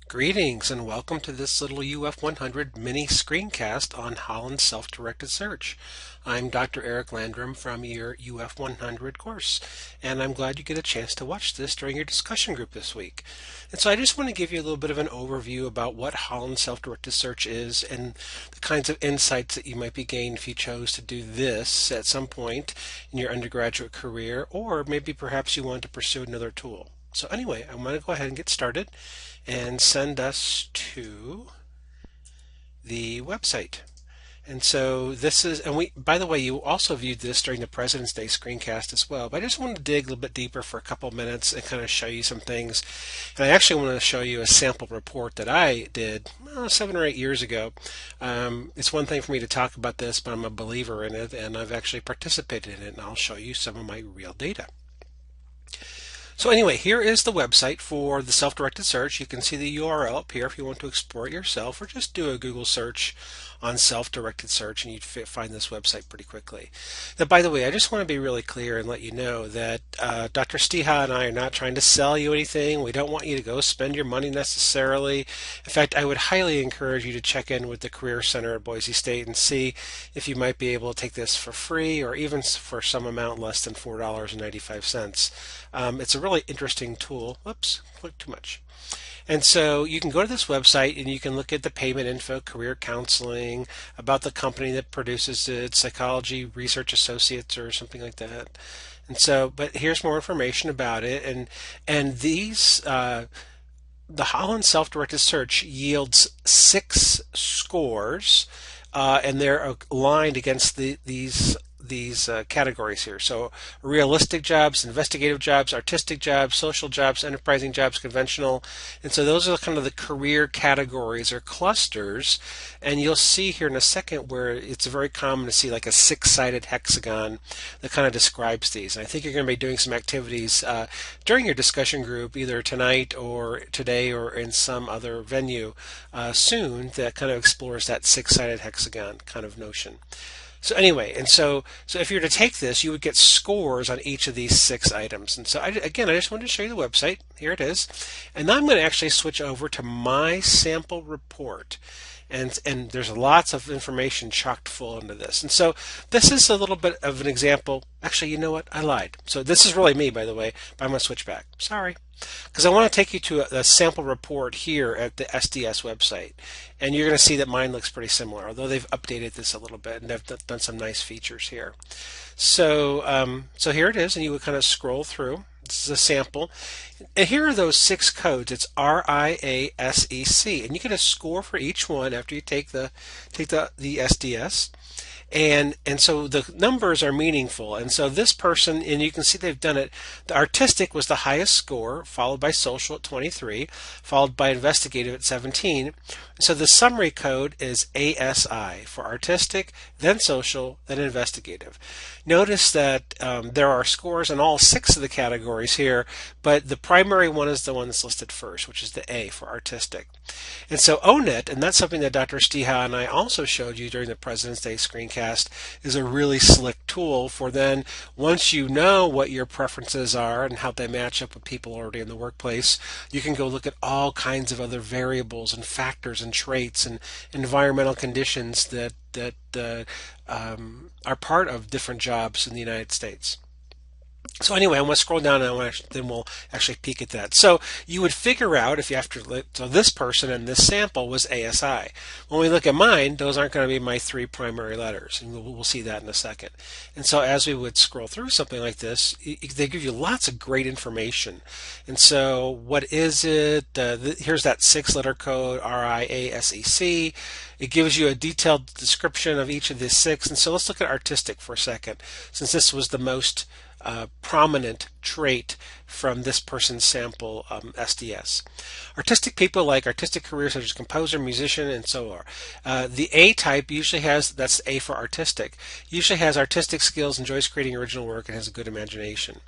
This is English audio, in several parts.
Greetings and welcome to this little UF 100 mini screencast on Holland self-directed search. I'm Dr. Eric Landrum from your UF 100 course, and I'm glad you get a chance to watch this during your discussion group this week. And so I just want to give you a little bit of an overview about what Holland self-directed search is and the kinds of insights that you might be gained if you chose to do this at some point in your undergraduate career, or maybe perhaps you want to pursue another tool. So anyway, I'm going to go ahead and get started and send us to the website. And so this is, and by the way, you also viewed this during the President's Day screencast as well, but I just wanted to dig a little bit deeper for a couple of minutes and kind of show you some things. And I actually want to show you a sample report that I did 7 or 8 years ago. It's one thing for me to talk about this, but I'm a believer in it, and I've actually participated in it, and I'll show you some of my real data. So anyway, here is the website for the self-directed search. You can see the URL up here if you want to explore it yourself, or just do a Google search on self-directed search and you'd find this website pretty quickly. Now, by the way, I just want to be really clear and let you know that Dr. Stiha and I are not trying to sell you anything. We don't want you to go spend your money necessarily. In fact, I would highly encourage you to check in with the Career Center at Boise State and see if you might be able to take this for free or even for some amount less than $4.95. It's a really interesting tool. Whoops, clicked too much. And so you can go to this website and you can look at the payment info, career counseling, about the company that produces it, psychology research associates or something like that. And so, but here's more information about it. And these, the Holland self-directed search yields 6 scores, and they're aligned against these categories here. So realistic jobs, investigative jobs, artistic jobs, social jobs, enterprising jobs, conventional. And so those are kind of the career categories or clusters. And you'll see here in a second where it's very common to see like a 6-sided hexagon that kind of describes these. And I think you're going to be doing some activities during your discussion group, either tonight or today or in some other venue soon, that kind of explores that 6-sided hexagon kind of notion. So anyway, and so if you were to take this, you would get scores on each of these 6 items. And so again, I just wanted to show you the website. Here it is. And now I'm going to actually switch over to my sample report. And there's lots of information chocked full into this. And so this is a little bit of an example. Actually, you know what? I lied. So this is really me, by the way, but I'm going to switch back. Sorry. Because I want to take you to a sample report here at the SDS website. And you're going to see that mine looks pretty similar, although they've updated this a little bit and they've done some nice features here. So, so here it is, and you would kind of scroll through. This is a sample. And here are those 6 codes. It's RIASEC. And you get a score for each one after you take the SDS. And so the numbers are meaningful. And so this person, and you can see they've done it, the artistic was the highest score, followed by social at 23, followed by investigative at 17. So the summary code is ASI for artistic, then social, then investigative. Notice that there are scores in all 6 of the categories here, but the primary one is the one that's listed first, which is the A for artistic. And so ONET, and that's something that Dr. Stiha and I also showed you during the President's Day screencast, is a really slick tool for then, once you know what your preferences are and how they match up with people already in the workplace, you can go look at all kinds of other variables and factors and traits and environmental conditions that are part of different jobs in the United States. So anyway, I'm going to scroll down and then we'll actually peek at that. So you would figure out if you have to, so this person and this sample was ASI. When we look at mine, those aren't going to be my 3 primary letters, and we'll see that in a second. And so as we would scroll through something like this, they give you lots of great information. And so what is it? Here's that 6-letter code, RIASEC. It gives you a detailed description of each of the 6. And so let's look at artistic for a second, since this was the most prominent trait from this person's sample SDS. Artistic people like artistic careers such as composer, musician, and so on. The A type usually has, that's A for artistic, usually has artistic skills, enjoys creating original work, and has a good imagination.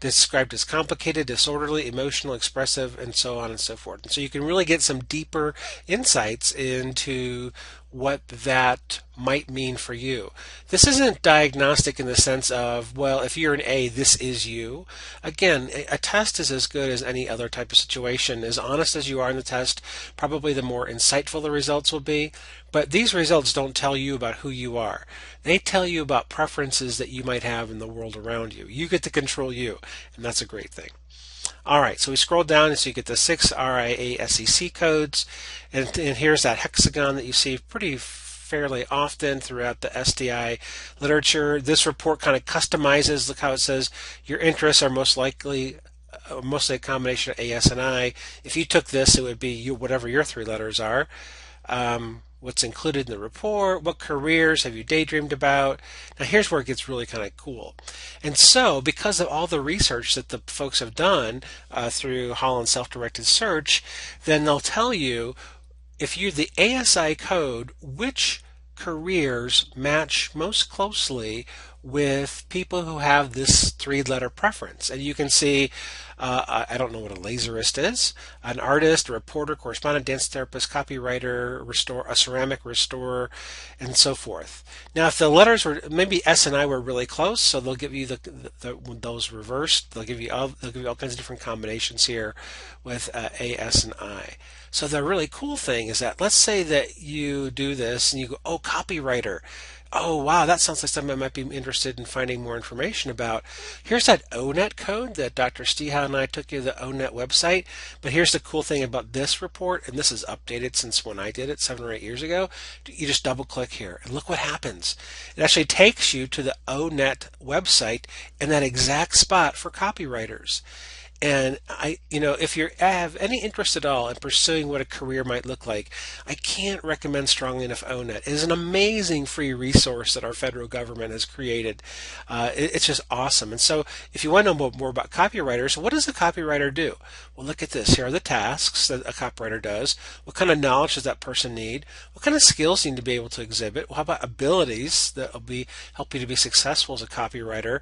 Described as complicated, disorderly, emotional, expressive, and so on and so forth. And so you can really get some deeper insights into what that might mean for you. This isn't diagnostic in the sense of, well, if you're an A, this is you. Again, a test is as good as any other type of situation. As honest as you are in the test, probably the more insightful the results will be. But these results don't tell you about who you are. They tell you about preferences that you might have in the world around you. You get to control you, and that's a great thing. All right, so we scroll down and so you get the 6 RIA SEC codes, and here's that hexagon that you see pretty fairly often throughout the SDI literature. This report kind of customizes, look how it says your interests are mostly a combination of AS and I. If you took this, it would be you, whatever your 3 letters are. What's included in the report, what careers have you daydreamed about. Now here's where it gets really kind of cool. And so because of all the research that the folks have done through Holland self-directed search, then they'll tell you if you're the ASI code, which careers match most closely with people who have this 3-letter preference. And you can see, I don't know what a laserist is, an artist, a reporter, correspondent, dance therapist, copywriter, a ceramic restorer, and so forth. Now, if the letters were, maybe S and I were really close, so they'll give you those reversed. They'll give you all kinds of different combinations here with A, S, and I. So the really cool thing is that let's say that you do this and you go, oh, copywriter. Oh, wow, that sounds like something I might be interested in finding more information about. Here's that ONET code that Dr. Steha and I took you to the ONET website. But here's the cool thing about this report, and this is updated since when I did it 7 or 8 years ago. You just double click here and look what happens. It actually takes you to the ONET website in that exact spot for copywriters. And if you have any interest at all in pursuing what a career might look like, I can't recommend strongly enough ONET. It is an amazing free resource that our federal government has created. It's just awesome. And so if you want to know more about copywriters, what does a copywriter do? Well, look at this. Here are the tasks that a copywriter does. What kind of knowledge does that person need? What kind of skills do you need to be able to exhibit? Well, how about abilities that will help you to be successful as a copywriter?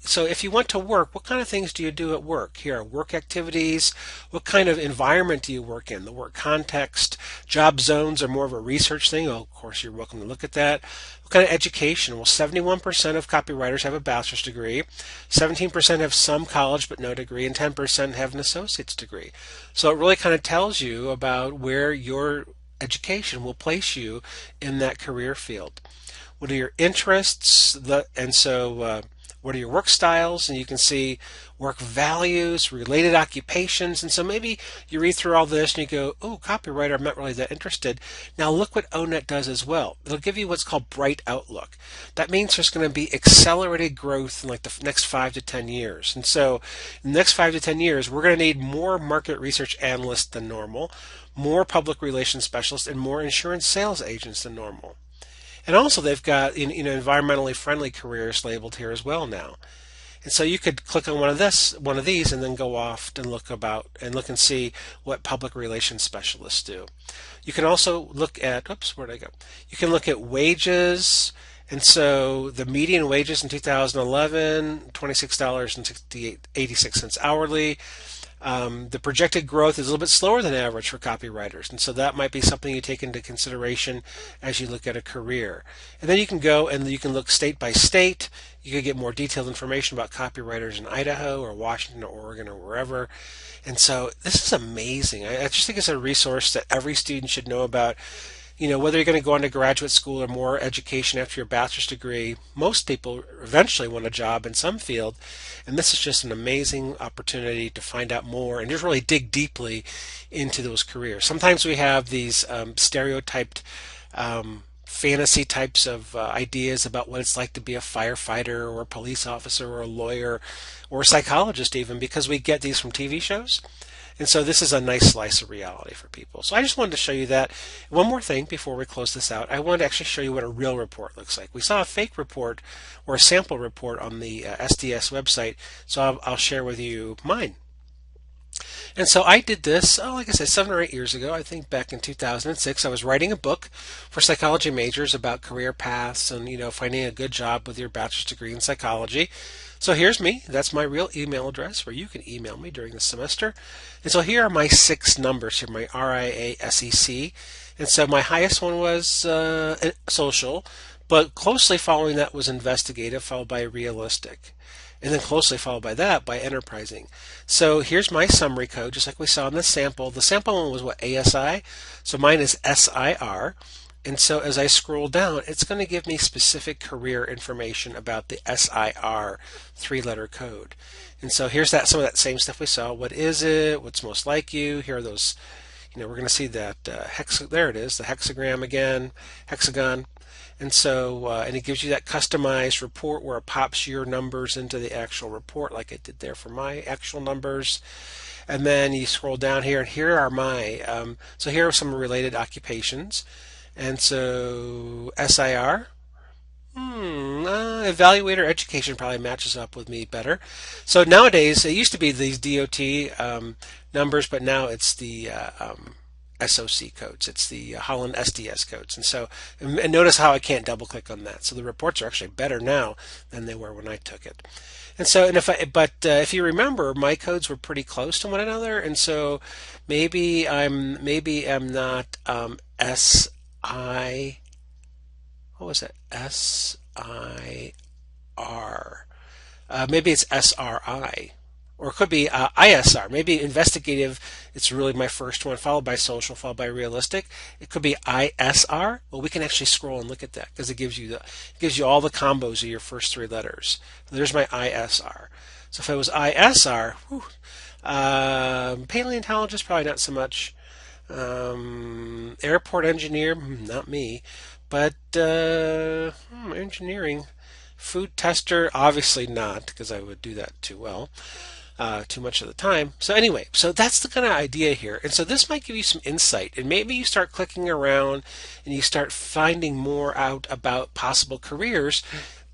So if you want to work, what kind of things do you do at work? Here are work activities. What kind of environment do you work in? The work context. Job zones are more of a research thing. Oh, of course, you're welcome to look at that. What kind of education? Well, 71% of copywriters have a bachelor's degree. 17% have some college but no degree, and 10% have an associate's degree. So it really kind of tells you about where your education will place you in that career field. What are your interests? What are your work styles? And you can see work values, related occupations. And so maybe you read through all this and you go, oh, copywriter, I'm not really that interested. Now look what ONET does as well. It'll give you what's called bright outlook. That means there's going to be accelerated growth in like the next 5 to 10 years. And so in the next 5 to 10 years, we're going to need more market research analysts than normal, more public relations specialists, and more insurance sales agents than normal. And also they've got environmentally friendly careers labeled here as well now. And so you could click on one of these and then go off and look and see what public relations specialists do. You can also look at, where'd I go? You can look at wages. And so the median wages in 2011, $26.86 hourly. The projected growth is a little bit slower than average for copywriters, and so that might be something you take into consideration as you look at a career. And then you can go and you can look state by state. You can get more detailed information about copywriters in Idaho or Washington or Oregon or wherever. And so this is amazing. I just think it's a resource that every student should know about. Whether you're going to go on to graduate school or more education after your bachelor's degree, most people eventually want a job in some field, and this is just an amazing opportunity to find out more and just really dig deeply into those careers. Sometimes we have these stereotyped fantasy types of ideas about what it's like to be a firefighter or a police officer or a lawyer or a psychologist even, because we get these from TV shows. And so this is a nice slice of reality for people. So I just wanted to show you that. One more thing before we close this out. I wanted to actually show you what a real report looks like. We saw a fake report or a sample report on the SDS website, so I'll share with you mine. And so I did this, like I said, 7 or 8 years ago. I think back in 2006, I was writing a book for psychology majors about career paths and, finding a good job with your bachelor's degree in psychology. So here's me. That's my real email address where you can email me during the semester. And so here are my 6 numbers here, my RIASEC. And so my highest one was social, but closely following that was investigative, followed by realistic. And then closely followed by that by enterprising. So here's my summary code, just like we saw in the sample. The sample one was what, ASI? So mine is SIR. And so as I scroll down, it's going to give me specific career information about the SIR 3-letter code. And so here's some of that same stuff we saw. What is it? What's most like you? Here are those, we're going to see that there it is, the hexagram again, hexagon. And so, and it gives you that customized report where it pops your numbers into the actual report like it did there for my actual numbers. And then you scroll down here, and here are so here are some related occupations. And so SIR, evaluator education probably matches up with me better. So nowadays, it used to be these DOT numbers, but now it's the SOC codes. It's the Holland SDS codes. And so, and notice how I can't double click on that. So the reports are actually better now than they were when I took it. And so, if you remember, my codes were pretty close to one another. And so maybe I'm not what was it? SIR. Maybe it's SRI. Or it could be ISR. Maybe investigative, it's really my first one, followed by social, followed by realistic. It could be ISR. Well, we can actually scroll and look at that because it gives you all the combos of your first 3 letters. There's my ISR. So if it was ISR, paleontologist, probably not so much. Airport engineer, not me. But engineering, food tester, obviously not, because I would do that too well. Too much of the time. So anyway, so that's the kind of idea here. And so this might give you some insight. And maybe you start clicking around and you start finding more out about possible careers.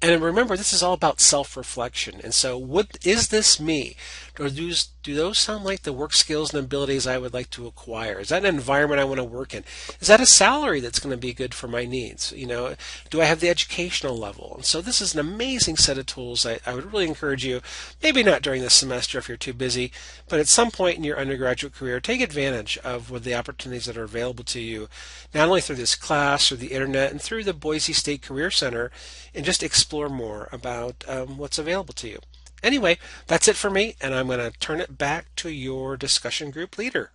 And remember, this is all about self-reflection. And so what is this me? Or do those sound like the work skills and abilities I would like to acquire? Is that an environment I want to work in? Is that a salary that's going to be good for my needs? Do I have the educational level? And so this is an amazing set of tools. I would really encourage you, maybe not during this semester if you're too busy, but at some point in your undergraduate career, take advantage of the opportunities that are available to you, not only through this class or the internet and through the Boise State Career Center, and just explore more about what's available to you. Anyway, that's it for me, and I'm going to turn it back to your discussion group leader.